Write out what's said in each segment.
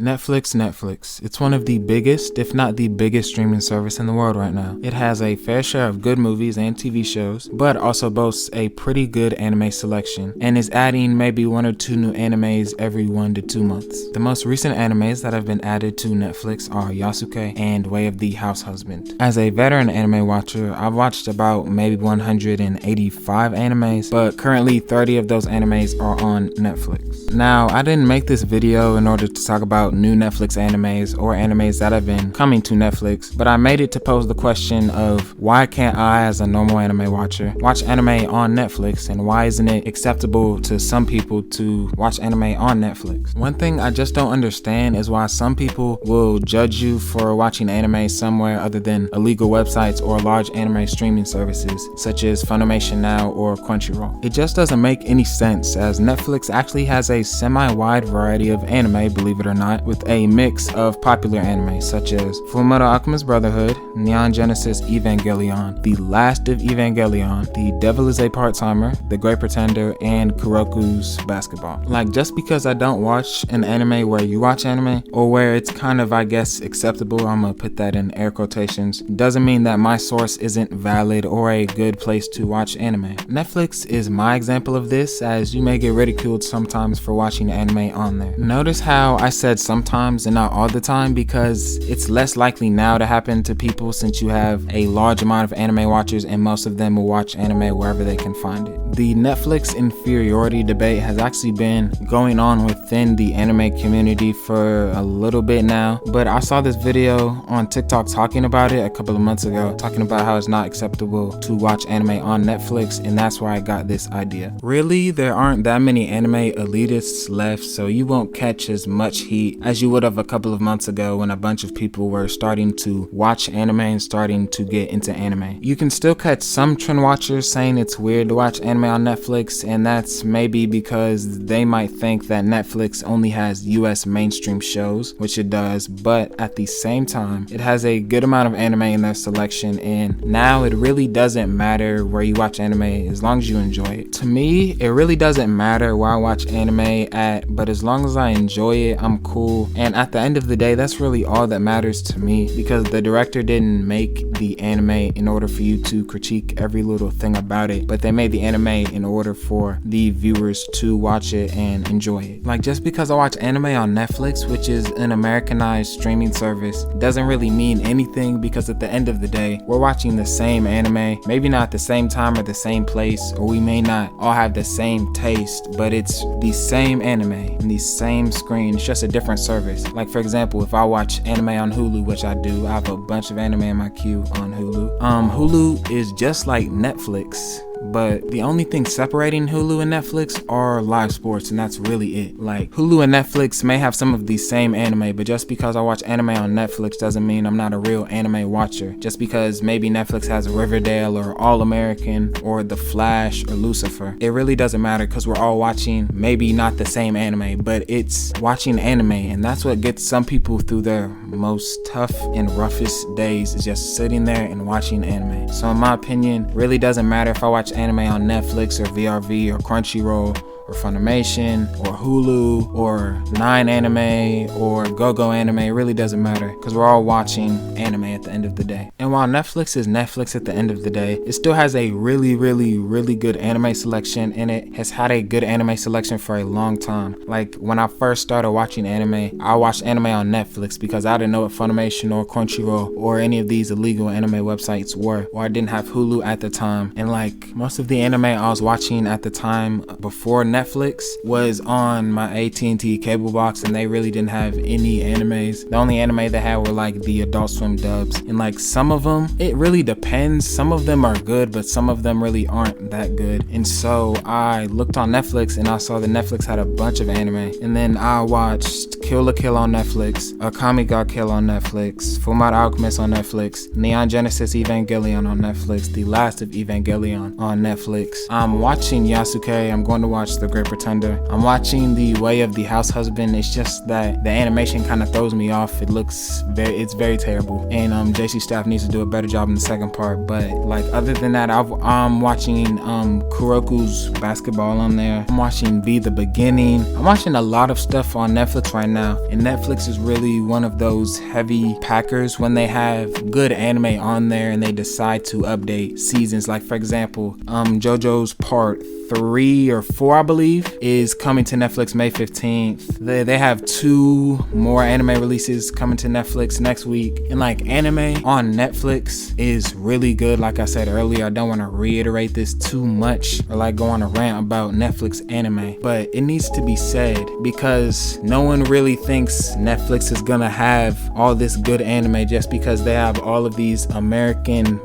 Netflix. It's one of the biggest, if not the biggest streaming service in the world right now. It has a fair share of good movies and TV shows, but also boasts a pretty good anime selection, and is adding maybe 1 or 2 new animes every 1 to 2 months. The most recent animes that have been added to Netflix are Yasuke and Way of the House Husband. As a veteran anime watcher, I've watched about maybe 185 animes, but currently 30 of those animes are on Netflix. Now, I didn't make this video in order to talk about new Netflix animes or animes that have been coming to Netflix, but I made it to pose the question of why can't I, as a normal anime watcher, watch anime on Netflix, and why isn't it acceptable to some people to watch anime on Netflix? One thing I just don't understand is why some people will judge you for watching anime somewhere other than illegal websites or large anime streaming services such as Funimation Now or Crunchyroll. It just doesn't make any sense, as Netflix actually has a semi-wide variety of anime, believe it or not, with a mix of popular anime such as Fullmetal Alchemist Brotherhood, Neon Genesis Evangelion, The Last of Evangelion, The Devil is a Part-Timer, The Great Pretender, and Kuroko's Basketball. Like, just because I don't watch an anime where you watch anime, or where it's kind of, I guess, acceptable, I'm gonna put that in air quotations, doesn't mean that my source isn't valid or a good place to watch anime. Netflix is my example of this, as you may get ridiculed sometimes for watching anime on there. Notice how I said sometimes and not all the time, because it's less likely now to happen to people since you have a large amount of anime watchers and most of them will watch anime wherever they can find it. The Netflix inferiority debate has actually been going on within the anime community for a little bit now, but I saw this video on TikTok talking about it a couple of months ago, talking about how it's not acceptable to watch anime on Netflix, and that's where I got this idea. Really, there aren't that many anime elitists left, so you won't catch as much heat as you would have a couple of months ago when a bunch of people were starting to watch anime and starting to get into anime. You can still catch some trend watchers saying it's weird to watch anime on Netflix, and that's maybe because they might think that Netflix only has US mainstream shows, which it does, but at the same time, it has a good amount of anime in their selection, and now it really doesn't matter where you watch anime as long as you enjoy it. To me, it really doesn't matter where I watch anime at, but as long as I enjoy it, I'm cool. And at the end of the day, that's really all that matters to me, because the director didn't make the anime in order for you to critique every little thing about it, but they made the anime in order for the viewers to watch it and enjoy it. Like, just because I watch anime on Netflix, which is an Americanized streaming service, doesn't really mean anything, because at the end of the day, we're watching the same anime, maybe not at the same time or the same place, or we may not all have the same taste, but it's the same anime and the same screen. It's just a different service. Like, for example, if I watch anime on Hulu, which I do, I have a bunch of anime in my queue on Hulu. Hulu is just like Netflix, but the only thing separating Hulu and Netflix are live sports, and that's really it. Like, Hulu and Netflix may have some of the same anime, but just because I watch anime on Netflix doesn't mean I'm not a real anime watcher. Just because maybe Netflix has Riverdale or All American or The Flash or Lucifer, it really doesn't matter, because we're all watching maybe not the same anime, but it's watching anime, and that's what gets some people through their most tough and roughest days, is just sitting there and watching anime. So in my opinion, it really doesn't matter if I watch anime on Netflix or VRV or Crunchyroll or Funimation or Hulu or 9 Anime or GoGo Anime. It really doesn't matter, because we're all watching anime at the end of the day. And while Netflix is Netflix at the end of the day, it still has a really good anime selection, and it has had a good anime selection for a long time. Like, when I first started watching anime, I watched anime on Netflix because I didn't know what Funimation or Crunchyroll or any of these illegal anime websites were, or I didn't have Hulu at the time. And like, most of the anime I was watching at the time before Netflix was on my AT&T cable box, and they really didn't have any animes. The only anime they had were like the Adult Swim dubs, and like, some of them, it really depends. Some of them are good, but some of them really aren't that good. And so I looked on Netflix and I saw that Netflix had a bunch of anime, and then I watched Kill la Kill on Netflix, Akame ga Kill on Netflix, Fullmetal Alchemist on Netflix, Neon Genesis Evangelion on Netflix, The Last of Evangelion on Netflix. I'm watching Yasuke. I'm going to watch The Great Pretender. I'm watching The Way of the House Husband. It's just that the animation kind of throws me off. It's very terrible, and JC Staff needs to do a better job in the second part. But like other than that, I'm watching Kuroko's Basketball on there. I'm watching Be the Beginning. I'm watching a lot of stuff on Netflix right now, and Netflix is really one of those heavy packers when they have good anime on there and they decide to update seasons. Like for example, JoJo's Part 3 or 4, I believe, is coming to Netflix May 15th. They have 2 more anime releases coming to Netflix next week. And like anime on Netflix is really good. Like I said earlier, I don't want to reiterate this too much or like go on a rant about Netflix anime, but it needs to be said because no one really thinks Netflix is gonna have all this good anime just because they have all of these American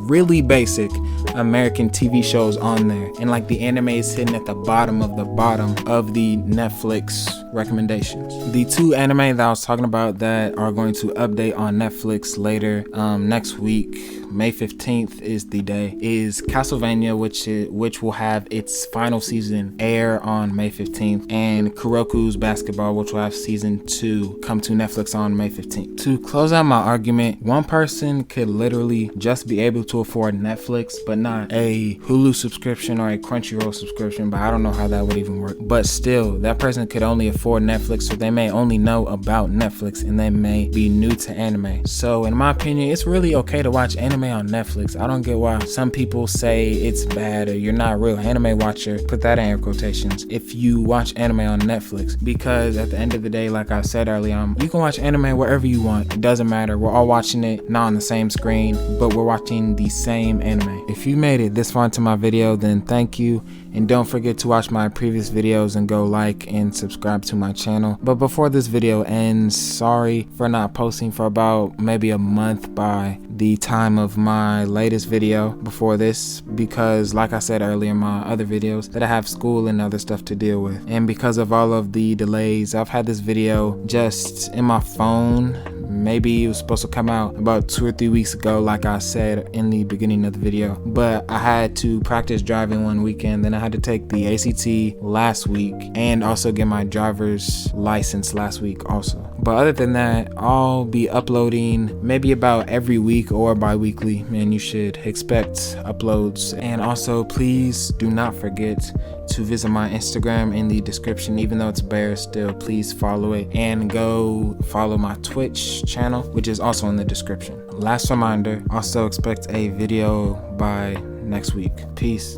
really basic American TV shows on there, and like the anime is sitting at the bottom of the Netflix recommendations. The 2 anime that I was talking about that are going to update on Netflix later next week, May 15th is the day, is Castlevania, which will have its final season air on May 15th, and Kuroko's Basketball, which will have season 2 come to Netflix on May 15th. To close out my argument, one person could literally just be able to afford Netflix, but not a Hulu subscription or a Crunchyroll subscription, but I don't know how that would even work. But still, that person could only afford Netflix, so they may only know about Netflix and they may be new to anime. So in my opinion, it's really okay to watch anime on Netflix. I don't get why some people say it's bad or you're not a real anime watcher. Put that in air quotations if you watch anime on Netflix, because at the end of the day, like I said earlier, you can watch anime wherever you want. It doesn't matter. We're all watching it, not on the same screen, but we're watching the same anime. If you made it this far into my video, then thank you, and don't forget to watch my previous videos and go like and subscribe to my channel. But before this video ends, sorry for not posting for about maybe a month by the time of my latest video before this, because like I said earlier in my other videos that I have school and other stuff to deal with, and because of all of the delays, I've had this video just in my phone. Maybe it was supposed to come out about 2 or 3 weeks ago, like I said in the beginning of the video, but I had to practice driving one weekend, then I had to take the ACT last week and also get my driver's license last week also. But other than that, I'll be uploading maybe about every week or bi-weekly, and you should expect uploads. And also, please do not forget to visit my Instagram in the description. Even though it's bare, still please follow it, and go follow my Twitch channel, which is also in the description. Last reminder, also expect a video by next week. Peace.